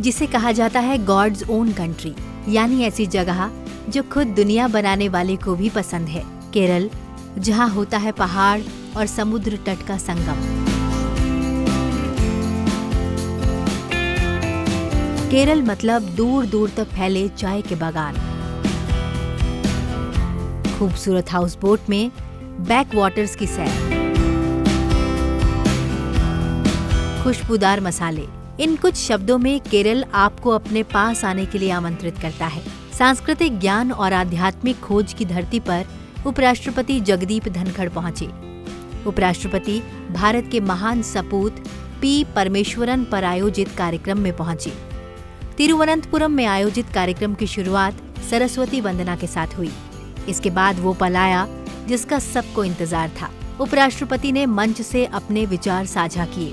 जिसे कहा जाता है गॉड्स ओन कंट्री, यानी ऐसी जगह जो खुद दुनिया बनाने वाले को भी पसंद है। केरल, जहाँ होता है पहाड़ और समुद्र तट का संगम। केरल मतलब दूर दूर तक फैले चाय के बागान, खूबसूरत हाउस बोट में बैक वाटर्स की सैर, खुशबूदार मसाले। इन कुछ शब्दों में केरल आपको अपने पास आने के लिए आमंत्रित करता है। सांस्कृतिक ज्ञान और आध्यात्मिक खोज की धरती पर उपराष्ट्रपति जगदीप धनखड़ पहुंचे। उपराष्ट्रपति भारत के महान सपूत पी परमेश्वरन पर आयोजित कार्यक्रम में पहुंचे। तिरुवनंतपुरम में आयोजित कार्यक्रम की शुरुआत सरस्वती वंदना के साथ हुई। इसके बाद वो पल आया जिसका सबको इंतजार था। उपराष्ट्रपति ने मंच से अपने विचार साझा किए।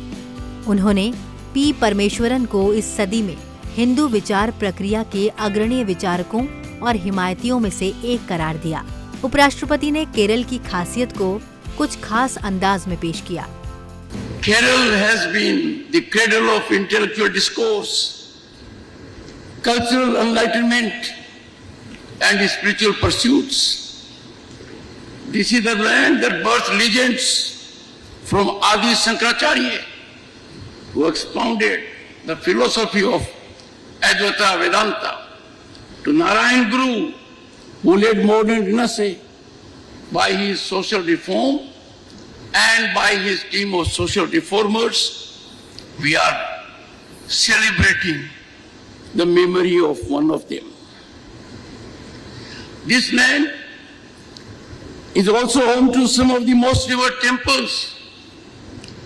उन्होंने पी परमेश्वरन को इस सदी में हिंदू विचार प्रक्रिया के अग्रणी विचारकों और हिमायतियों में से एक करार दिया। उपराष्ट्रपति ने केरल की खासियत को कुछ खास अंदाज में पेश किया। Kerala has been the cradle of intellectual discourse, cultural enlightenment and spiritual pursuits. This is the land that birthed legends from Adi Shankaracharya, who expounded the philosophy of Advaita Vedanta, to Narayan Guru, who led modern Renaissance by his social reform and by his team of social reformers. We are celebrating the memory of one of them. This land is also home to some of the most revered temples,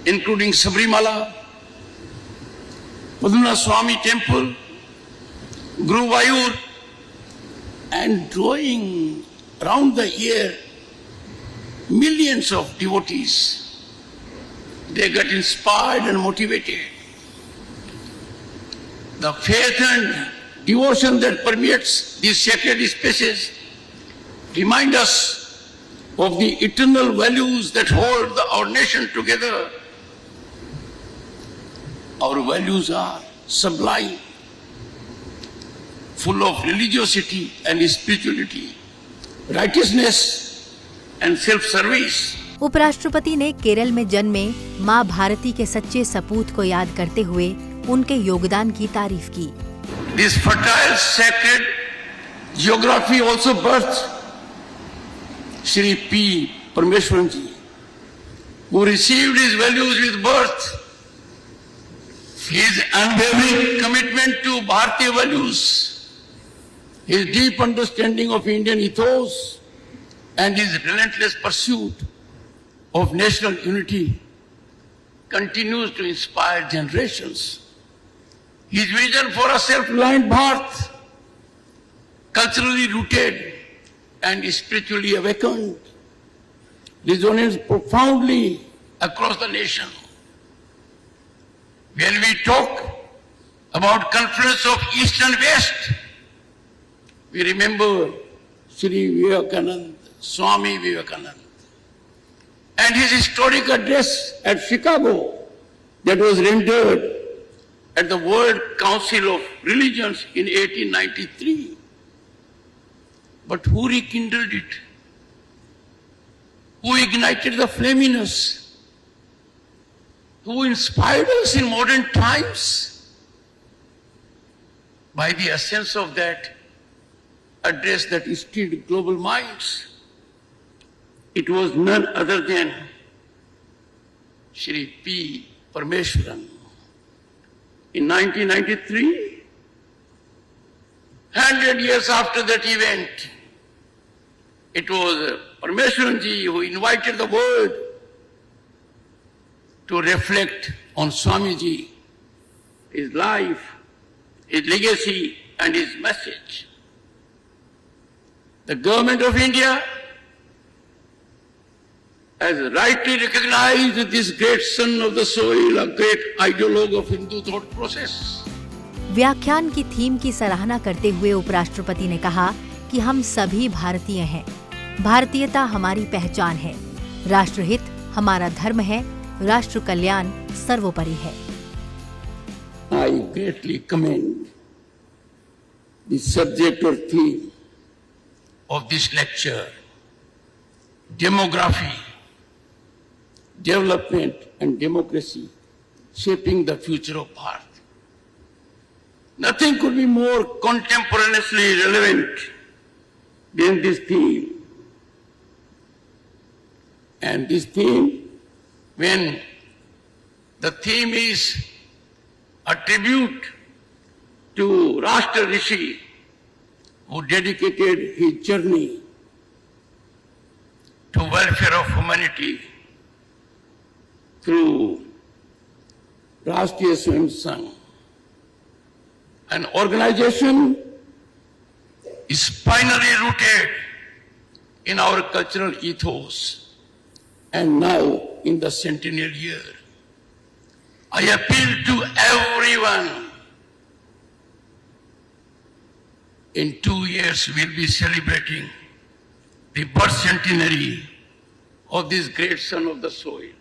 including Sabrimala, Padmanath Swami Temple, Guruvayur, and drawing around the year millions of devotees. They get inspired and motivated. The faith and devotion that permeates these sacred spaces remind us of the eternal values that hold our nation together. Our values are sublime, full of religiosity and spirituality, righteousness and self-service. उपराष्ट्रपति ने केरल में जन्मे माँ भारती के सच्चे सपूत को याद करते हुए उनके योगदान की तारीफ की। This fertile sacred geography also birthed Shri P. Parmeshwaran ji, who received his values with birth. His unwavering commitment to Bharatiya values, his deep understanding of Indian ethos, and his relentless pursuit of national unity continues to inspire generations. His vision for a self-reliant Bharat, culturally rooted and spiritually awakened, resonates profoundly across the nation. When we talk about confluence of East and West, we remember Sri Vivekananda, Swami Vivekananda, and his historic address at Chicago that was rendered at the World Council of Religions in 1893. But who rekindled it? Who ignited the flame in us? Who inspired us in modern times? By the essence of that address that stirred global minds, it was none other than Shri P. Parmeshwaran. In 1993, 100 years after that event, it was Parmeshwaran ji who invited the world to reflect on Swamiji, his life, his legacy, and his message. The government of India has rightly recognized this great son of the soil, a great ideologue of Hindu thought process. व्याख्यान की theme की सराहना करते हुए उपराष्ट्रपति ने कहा कि हम सभी भारतीय हैं। भारतीयता हमारी पहचान है, राष्ट्रहित हमारा धर्म है, राष्ट्र कल्याण सर्वोपरि है। I greatly commend the subject or theme of this lecture, demography, development and democracy, shaping the future of Bharat. Nothing could be more contemporaneously relevant than this theme. And this theme, when the theme is a tribute to Rashtra Rishi, who dedicated his journey to welfare of humanity through Rashtriya Swayam Sangh, an organization is finally rooted in our cultural ethos, and now in the centennial year. I appeal to everyone. In 2 years, we'll be celebrating the birth centenary of this great son of the soil.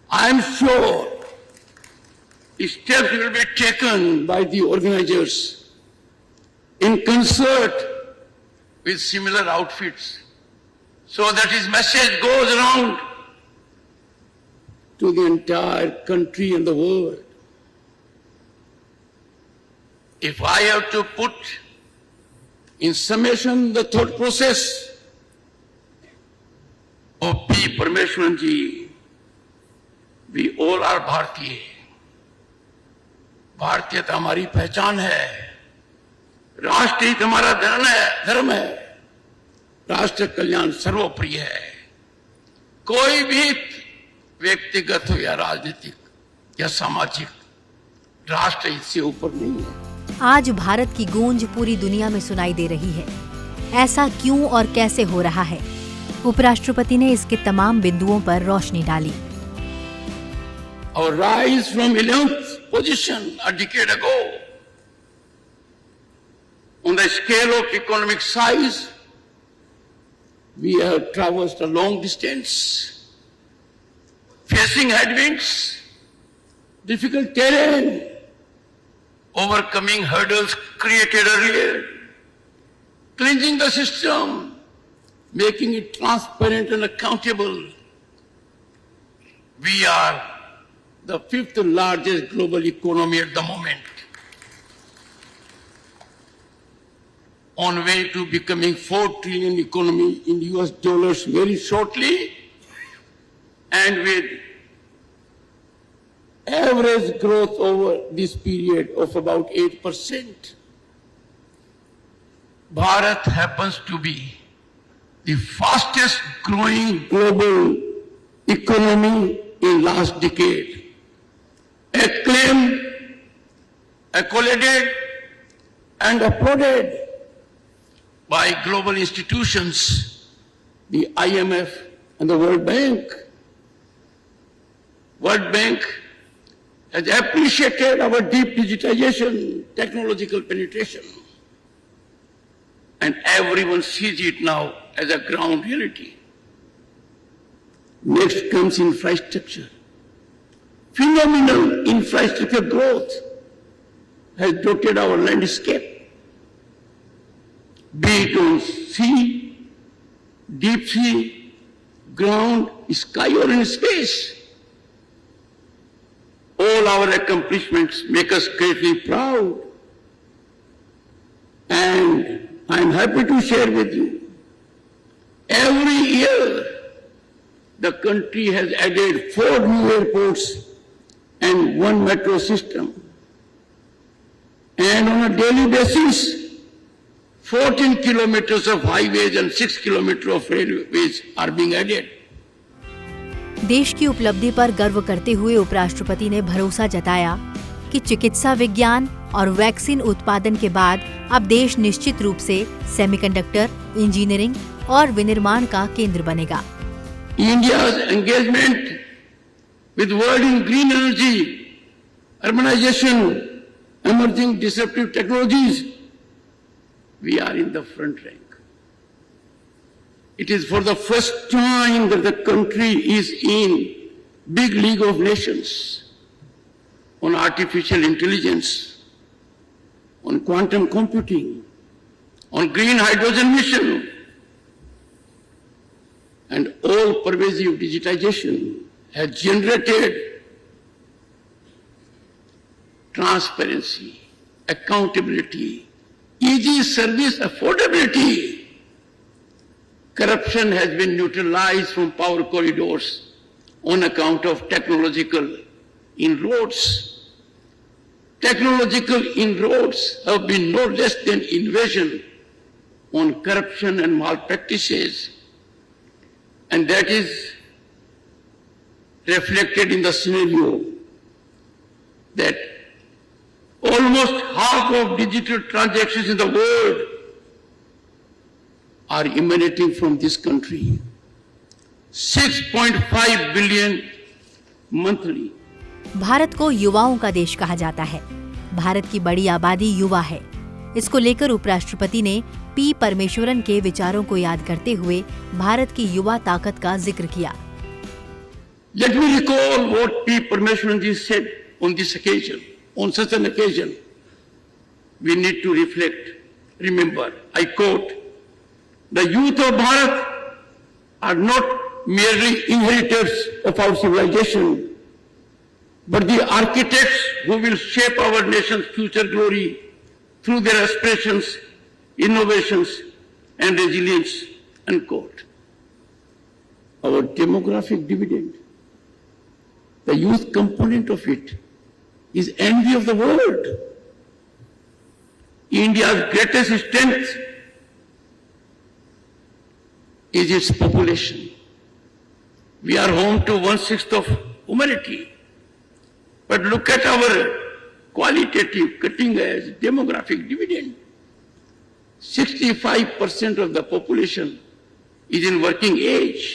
I am sure steps will be taken by the organizers in concert with similar outfits so that his message goes around to the entire country and the world. If I have to put in summation the thought process of P. Parameswaran ji, we all are Bharatiya. भारतीयता हमारी पहचान है, राष्ट्र हित हमारा धर्म है, राष्ट्र कल्याण सर्वोपरि है। कोई भी व्यक्तिगत हो या राजनीतिक या सामाजिक राष्ट्र हित से ऊपर नहीं है। आज भारत की गूंज पूरी दुनिया में सुनाई दे रही है। ऐसा क्यों और कैसे हो रहा है? उपराष्ट्रपति ने इसके तमाम बिंदुओं पर रोशनी डाली। Our rise from 11th position a decade ago on the scale of economic size, we have traversed a long distance, facing headwinds, difficult terrain, overcoming hurdles created earlier, cleansing the system, making it transparent and accountable. We are the 5th largest global economy at the moment, on way to becoming $4 trillion economy in US dollars very shortly, and with average growth over this period of about 8%. Bharat happens to be the fastest growing global economy in last decade. Acclaimed, accoladed, and applauded by global institutions, the IMF and the World Bank. World Bank has appreciated our deep digitization, technological penetration, and everyone sees it now as a ground reality. Next comes infrastructure. Phenomenal infrastructure growth has dotted our landscape, be it on sea, deep sea, ground, sky or in space. All our accomplishments make us greatly proud, and I am happy to share with you, every year the country has added 4 new airports and 1 metro system. And on a daily basis, 14 kilometers of highways and 6 kilometers of railways are being added. देश की उपलब्धि पर गर्व करते हुए उपराष्ट्रपति ने भरोसा जताया कि चिकित्सा विज्ञान और वैक्सीन उत्पादन के बाद अब देश निश्चित रूप से सेमीकंडक्टर, इंजीनियरिंग और विनिर्माण का केंद्र बनेगा। India's engagement with world in green energy, urbanization, emerging disruptive technologies, we are in the front rank. It is for the first time that the country is in big league of nations on artificial intelligence, on quantum computing, on green hydrogen mission, and all pervasive digitization has generated transparency, accountability, easy service affordability. Corruption has been neutralized from power corridors on account of technological inroads. Technological inroads have been no less than invasion on corruption and malpractices, and that is reflected in the scenario that almost half of digital transactions in the world are emanating from this country. 6.5 billion monthly. Bharat को युवाओं का देश कहा जाता है। भारत की बड़ी आबादी युवा है। इसको लेकर उपराष्ट्रपति ने पी परमेश्वरन के विचारों को याद करते हुए भारत की युवा ताकत का जिक्र किया। Let me recall what P. Parmeshwaran ji said on this occasion. On such an occasion, we need to reflect. Remember, I quote, "The youth of Bharat are not merely inheritors of our civilization, but the architects who will shape our nation's future glory through their aspirations, innovations, and resilience." Unquote. Our demographic dividend, the youth component of it, is envy of the world. India's greatest strength is its population. We are home to 1/6 of humanity. But look at our qualitative, cutting-edge demographic dividend. 65% of the population is in working age.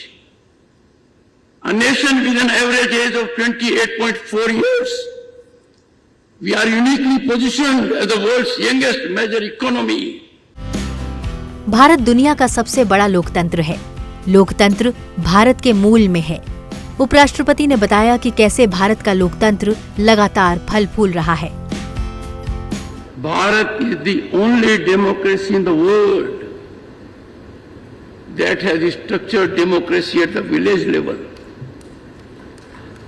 A nation with an average age of 28.4 years. We are uniquely positioned as the world's youngest major economy. Bharat दुनिया का सबसे बड़ा लोकतंत्र है। लोकतंत्र भारत के मूल में है। उपराष्ट्रपति ने बताया कि कैसे भारत का लोकतंत्र लगातार फल फूल रहा है। Bharat is the only democracy in the world that has structured democracy at the village level.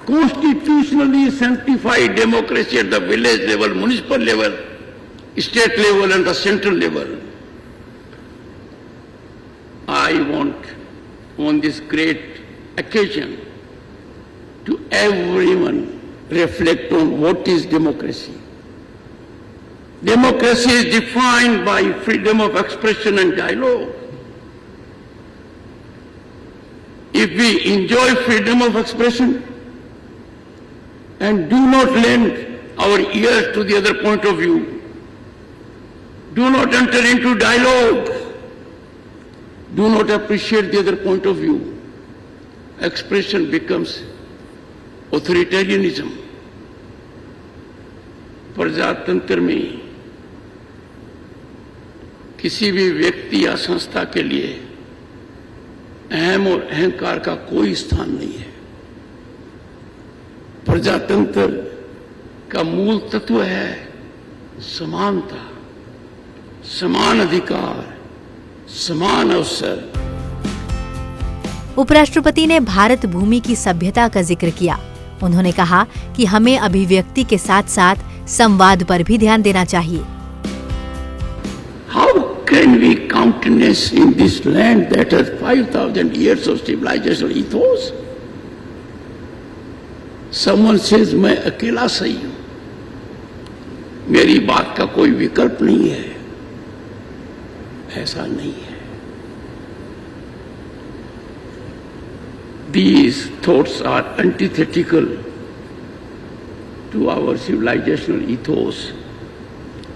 Constitutionally sanctified democracy at the village level, municipal level, state level, and the central level. I want, on this great occasion, to everyone reflect on what is democracy. Democracy is defined by freedom of expression and dialogue. If we enjoy freedom of expression and do not lend our ears to the other point of view, do not enter into dialogue, do not appreciate the other point of view, expression becomes authoritarianism. प्रजातंत्र में किसी भी व्यक्ति या संस्था के लिए अहम और अहंकार का कोई स्थान नहीं है। प्रजातंत्र का मूल तत्व है समानता, समान अधिकार, समान अवसर। उपराष्ट्रपति ने भारत भूमि की सभ्यता का जिक्र किया। उन्होंने कहा कि हमें अभिव्यक्ति के साथ साथ संवाद पर भी ध्यान देना चाहिए। How can we countenance in this land that has 5,000 years of civilizational ethos? Someone says मैं अकेला सही हूं, मेरी बात का कोई विकल्प नहीं है। ऐसा नहीं है। These thoughts are antithetical to our civilizational ethos.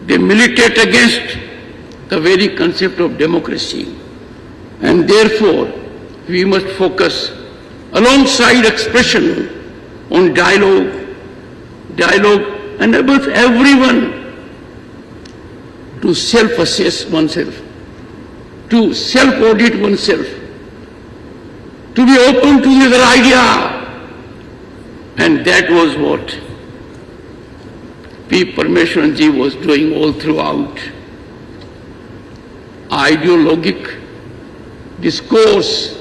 They militate against the very concept of democracy, and therefore we must focus alongside expression on dialogue. Dialogue enables everyone to self-assess oneself, to self-audit oneself, to be open to the other idea. And that was what P. Parmeshwaran ji was doing all throughout. Ideologic discourse,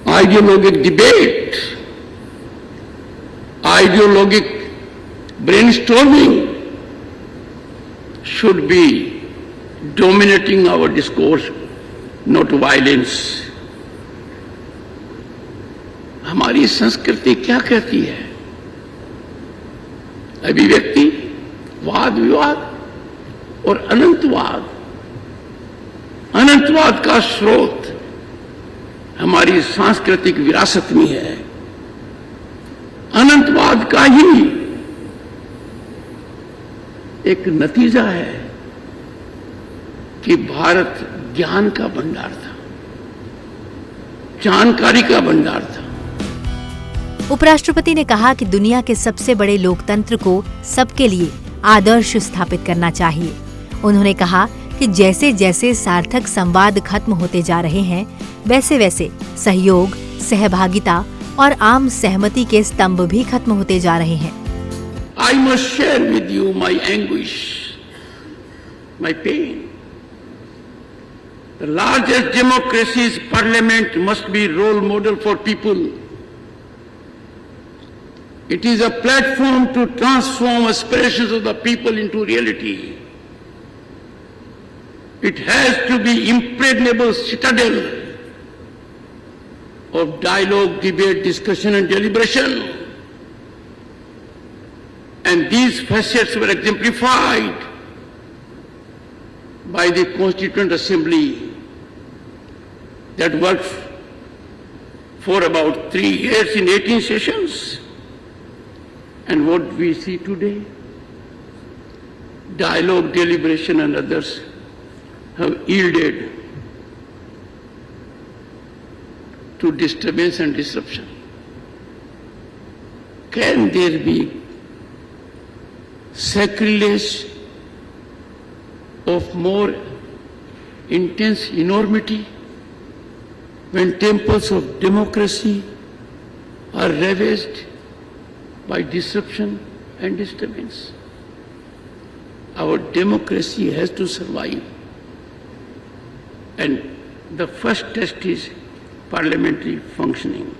ideologic debate, ideologic brainstorming should be dominating our discourse, not violence. हमारी संस्कृति क्या कहती है? अभिव्यक्ति, वाद विवाद और अनंतवाद। अनंतवाद का स्रोत हमारी सांस्कृतिक विरासत में है। अनंतवाद का ही एक नतीजा है कि भारत ज्ञान का भंडार था, जानकारी का भंडार था। उपराष्ट्रपति ने कहा कि दुनिया के सबसे बड़े लोकतंत्र को सबके लिए आदर्श स्थापित करना चाहिए। उन्होंने कहा कि जैसे जैसे सार्थक संवाद खत्म होते जा रहे हैं, वैसे वैसे सहयोग, सहभागिता और आम सहमति के स्तंभ भी खत्म होते जा रहे हैं। I must share with you my anguish, my pain. The largest democracy's parliament must be role model for people. It is a platform to transform aspirations of the people into reality. It has to be impregnable citadel of dialogue, debate, discussion and deliberation. And these facets were exemplified by the Constituent Assembly that worked for about 3 years in 18 sessions. And what we see today, dialogue, deliberation and others have yielded to disturbance and disruption. Can there be sacrilege of more intense enormity when temples of democracy are ravaged by disruption and disturbance? Our democracy has to survive, and the first test is parliamentary functioning.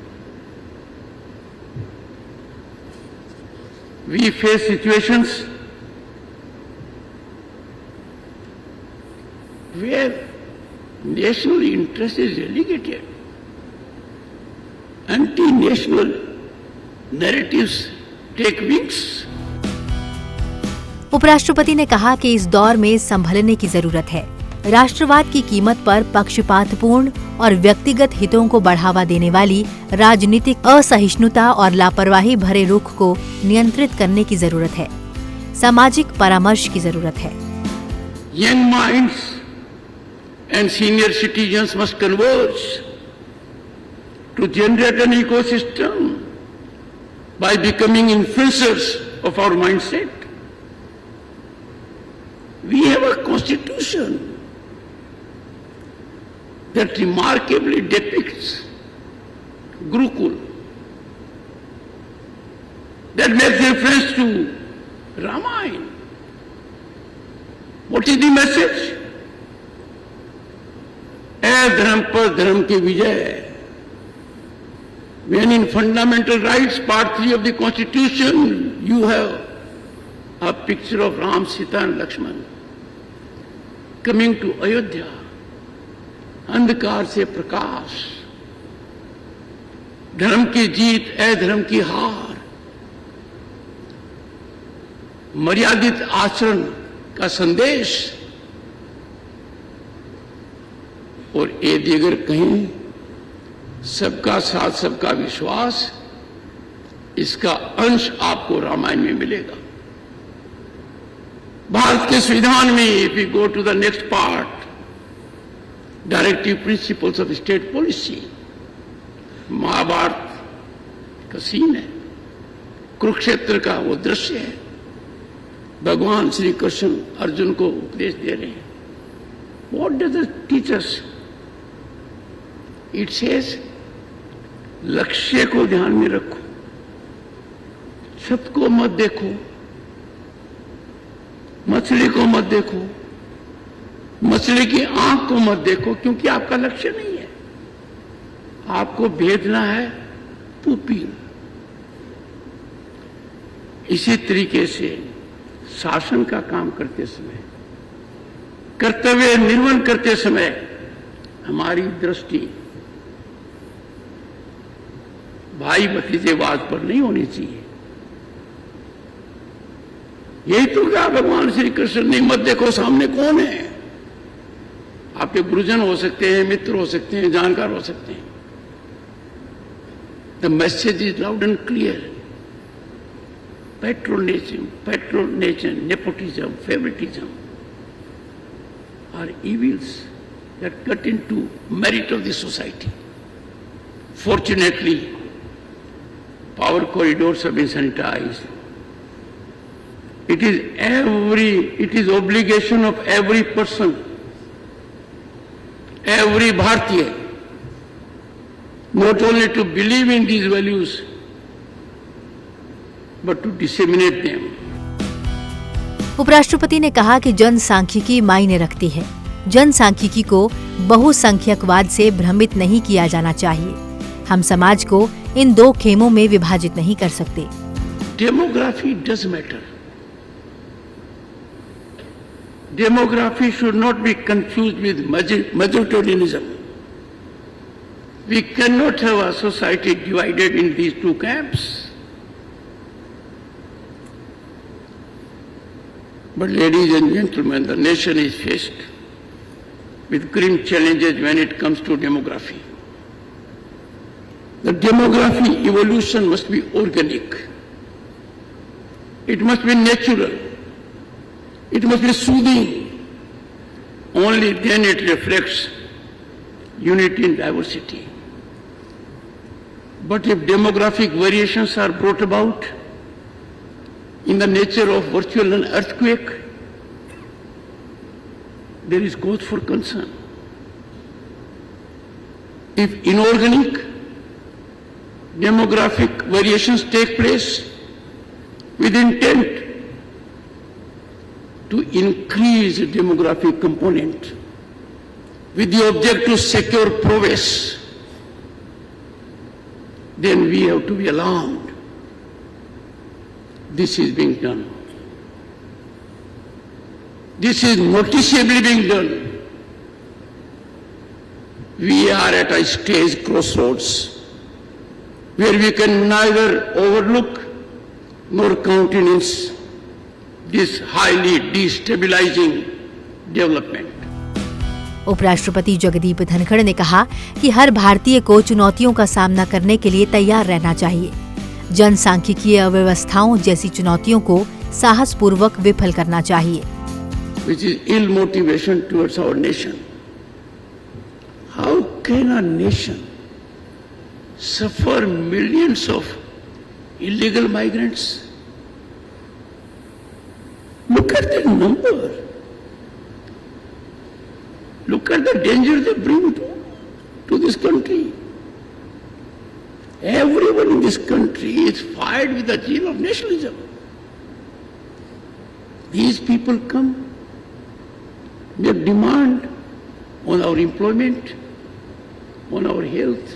We face situations where national interest is relegated. Anti-national narratives take wings. उपराष्ट्रपति ने कहा कि इस दौर में संभलने की जरूरत है। राष्ट्रवाद की कीमत पर पक्षपातपूर्ण और व्यक्तिगत हितों को बढ़ावा देने वाली राजनीतिक असहिष्णुता और लापरवाही भरे रुख को नियंत्रित करने की जरूरत है। सामाजिक परामर्श की जरूरत है। Young minds and senior citizens must converge to generate an ecosystem by becoming influencers of our mindset. We have a constitution that remarkably depicts Gurukul, that makes reference to Ramayana. What is the message? धर्म पर धर्म की विजय. When in fundamental rights, part 3 of the Constitution, you have a picture of Ram, Sita and Lakshman coming to Ayodhya. अंधकार से प्रकाश, धर्म की जीत, अधर्म की हार, मर्यादित आचरण का संदेश. और यदि अगर कहें सबका साथ सबका विश्वास, इसका अंश आपको रामायण में मिलेगा. भारत के संविधान में if you go to the next part, directive principles of state policy, Mahabharat का सीन है, कुरुक्षेत्र का वो दृश्य है. भगवान श्री कृष्ण अर्जुन को उपदेश दे रहे हैं. What does it teach us? It says लक्ष्य को ध्यान में रखो, सबको मत देखो, मछली को मत देखो, मछली की आंख को मत देखो, क्योंकि आपका लक्ष्य नहीं है। आपको भेजना है पुपील। इसी तरीके से शासन का काम करते समय, कर्तव्य निर्वहन करते समय हमारी दृष्टि भाई भतीजेवाद पर नहीं होनी चाहिए। यही तो क्या भगवान श्री कृष्ण ने मत देखो सामने कौन है। आपके गुरुजन हो सकते हैं, मित्र हो सकते हैं, जानकार हो सकते हैं। The message is loud and clear. Patronation, nepotism, favoritism are evils that cut into merit of the society. Fortunately, power corridors have been sanitized. It is obligation of every person, every Bharatiya, not only to believe in these values, but to disseminate them. उपराष्ट्रपति ने कहा कि जनसांख्यिकी मायने रखती है। जनसांख्यिकी को बहुसंख्यकवाद से भ्रमित नहीं किया जाना चाहिए। हम समाज को इन दो खेमों में विभाजित नहीं कर सकते। Demography does matter. Demography should not be confused with majoritarianism. We cannot have a society divided in these two camps. But ladies and gentlemen, the nation is faced with grim challenges when it comes to demography. The demography evolution must be organic. It must be natural. It must be soothing. Only then it reflects unity in diversity. But if demographic variations are brought about in the nature of virtual an earthquake, there is cause for concern. If inorganic demographic variations take place with intent to increase the demographic component with the object to secure progress, then we have to be alarmed. This is being done. This is noticeably being done. We are at a stage crossroads where we can neither overlook nor countenance this highly destabilizing development. उपराष्ट्रपति जगदीप धनखड़ ने कहा कि हर भारतीय को चुनौतियों का सामना करने के लिए तैयार रहना चाहिए। जनसांख्यिकीय अव्यवस्थाओं जैसी चुनौतियों को साहसपूर्वक विफल करना चाहिए। Which is ill motivation towards our nation. How can a nation suffer millions of illegal migrants? Look at the number. Look at the danger they bring to this country. Everyone in this country is fired with the zeal of nationalism. These people come, they demand on our employment, on our health,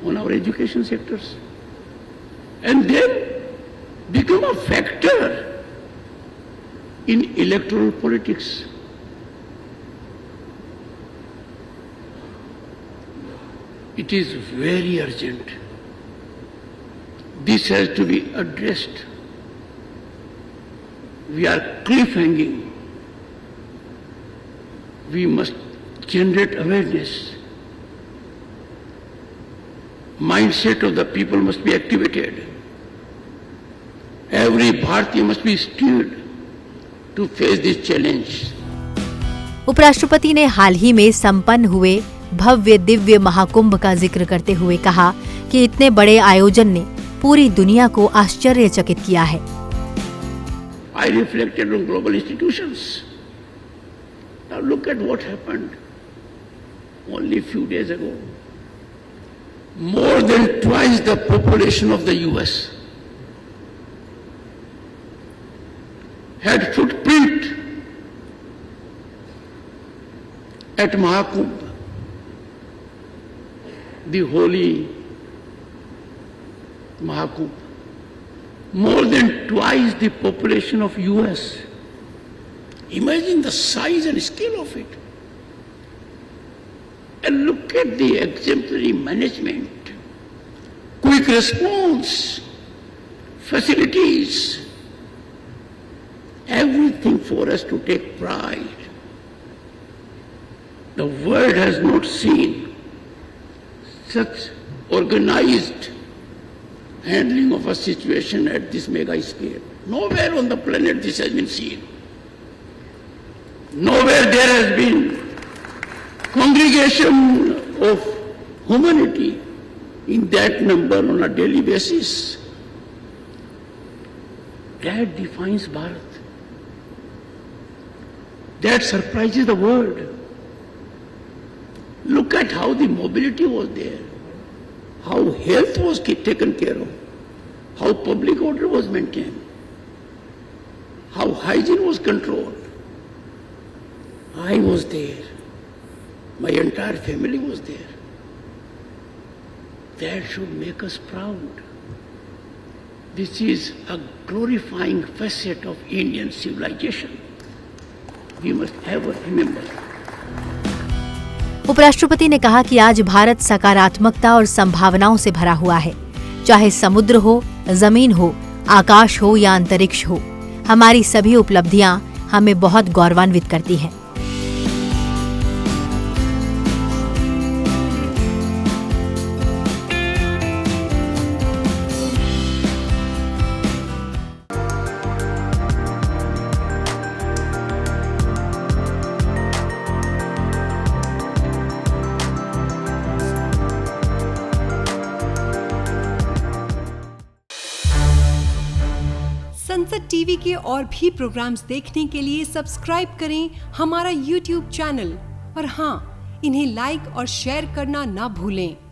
on our education sectors, and then become a factor in electoral politics. It is very urgent. This has to be addressed. We are cliff-hanging. We must generate awareness. Mindset of the people must be activated. Every Bharatiya must be steered to face this challenge. उपराष्ट्रपति ने हाल ही में संपन्न हुए भव्य दिव्य महाकुंभ का जिक्र करते हुए कहा कि इतने बड़े आयोजन ने पूरी दुनिया को आश्चर्यचकित किया है। I reflected on global institutions. Now look at what happened only a few days ago. More than twice the population of the US had footprint at Mahakumbh, the holy Mahakumbh. More than twice the population of US. Imagine the size and scale of it. And look at the exemplary management, quick response, facilities, everything for us to take pride. The world has not seen such organized handling of a situation at this mega scale. Nowhere on the planet this has been seen. Nowhere there has been congregation of humanity in that number on a daily basis. That defines Bharat. That surprises the world. Look at how the mobility was there, how health was taken care of, how public order was maintained, how hygiene was controlled. I was there. My entire family was there. That should make us proud. This is a glorifying facet of Indian civilization. We must ever remember. उपराष्ट्रपति ने कहा कि आज भारत सकारात्मकता और संभावनाओं से भरा हुआ है। चाहे समुद्र हो, जमीन हो, आकाश हो या अंतरिक्ष हो, हमारी सभी उपलब्धियां हमें बहुत गौरवान्वित करती हैं। संसद टीवी के और भी प्रोग्राम्स देखने के लिए सब्सक्राइब करें हमारा YouTube चैनल और हाँ, इन्हें लाइक और शेयर करना ना भूलें।